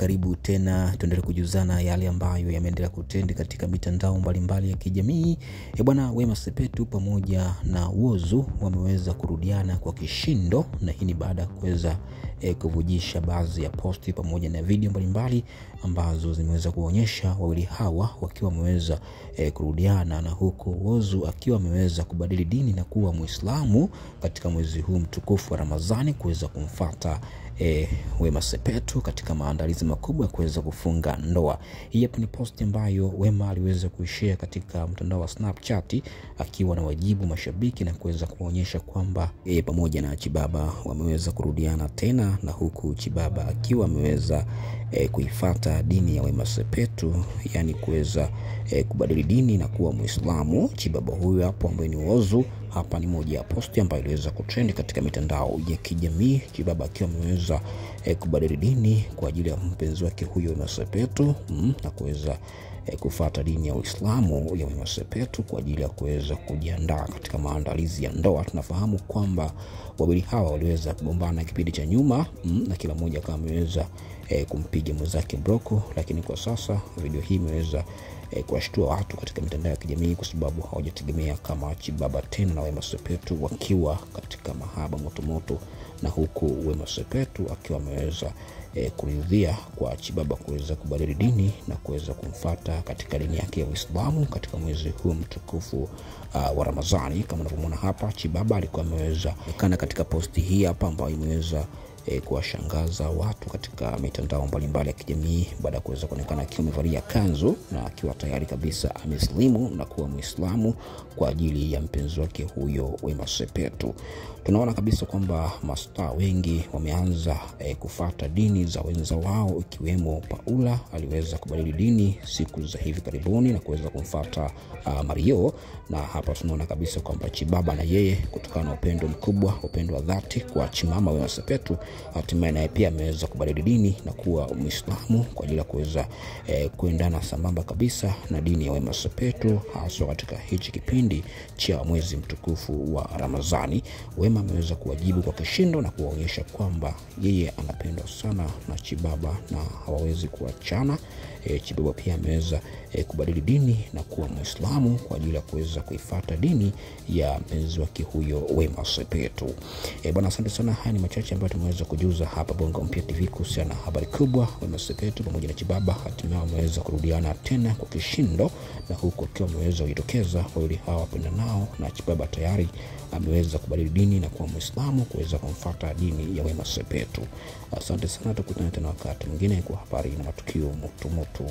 karibu tena, tuendelee kujuzana yale ambayo yameendelea kutendi katika mitandao mbalimbali ya kijamii. Bwana, Wema Sepetu pamoja na Whozu wameweza kurudiana kwa kishindo, na hii ni baada ya kuweza kuvujisha baadhi ya posti pamoja na video mbalimbali ambazo zimeweza kuonyesha wawili hawa wakiwa wameweza kurudiana, na huko Whozu akiwa ameweza kubadili dini na kuwa Muislamu katika mwezi huu mtukufu wa Ramadhani, kuweza kumfuata Wema Sepetu katika maandalizi makubwa ya kuweza kufunga ndoa. Hii hapa ni post ambayo Wema aliweza kuishare katika mtandao wa Snapchat akiwa na wajibu mashabiki na kuweza kuonyesha kwamba pamoja na Chibaba wameweza kurudiana tena, na huku Chibaba akiwa ameweza kuifuata dini ya Wema Sepetu, yani kuweza kubadili dini na kuwa Muislamu. Chibaba huyu hapo ambaye ni Whozu, hapa ni moja ya posti ambayo iliweza kutrend katika mitandao ya kijamii. Chibaba akiwa ameweza kubadili dini kwa ajili ya mpenzi wake huyo Wema Sepetu, na kuweza kufuata dini ya Uislamu ya Wema Sepetu kwa ajili ya kuweza kujiandaa katika maandalizi ya ndoa. Tunafahamu kwamba wawili hawa waliweza kugombana kipindi cha nyuma, na kila mmoja kama ameweza kumpiga mwenzake broko, lakini kwa sasa video hii imeweza kuwashtua watu katika mitandao ya kijamii kwa sababu hawajategemea kama Chibaba tena na Wema Sepetu wakiwa katika mahaba moto, na huku Wema Sepetu akiwa ameweza kuridhia kwa Chibaba kuweza kubadili dini na kuweza kumfuata katika dini yake ya Uislamu katika mwezi huu mtukufu wa Ramadhani. Kama unavyoona hapa, Chibaba alikuwa ameweza kuonekana katika posti hii hapa ambayo imeweza kuwashangaza watu katika mitandao mbalimbali ya kijamii baada ya kuweza kuonekana akiwa amevalia kanzu na akiwa tayari kabisa ameslimu na kuwa Muislamu kwa ajili ya mpenzi wake huyo Wema Sepetu. Tunaona kabisa kwamba mastaa wengi wameanza kufuata dini za wenza wao, ikiwemo Paula aliweza kubadili dini siku za hivi karibuni na kuweza kumfuata Mario, na hapa tunaona kabisa kwamba Chibaba na yeye kutokana na upendo mkubwa, upendo wa dhati kwa chimama Wema Sepetu, hatimaye naye pia ameweza kubadili dini na kuwa Muislamu kwa ajili ya kuweza kuendana sambamba kabisa na dini ya Wema Sepetu, hasa katika hichi kipindi cha mwezi mtukufu wa Ramadhani. Wema ameweza kuwajibu kwa kishindo na kuwaonyesha kwamba yeye anapendwa sana na Chibaba na hawawezi kuachana. Chibaba pia ameweza kubadili dini na kuwa Muislamu kwa ajili ya kuweza kuifuata dini ya mpenzi wake huyo Wema Sepetu. Bwana, asante sana. Haya ni machache ambayo tumeweza kujuza hapa Bongo Mpya TV kuhusiana na habari kubwa. Wema Sepetu pamoja na Chibaba hatimaye wameweza kurudiana tena kwa kishindo, na huko akiwa wameweza kujitokeza wawili hawa wapendanao, na Chibaba tayari ameweza kubadili dini na kuwa Muislamu kuweza kumfuata dini ya Wema Sepetu. Asante sana, tukutane tena wakati mwingine kwa habari na matukio moto.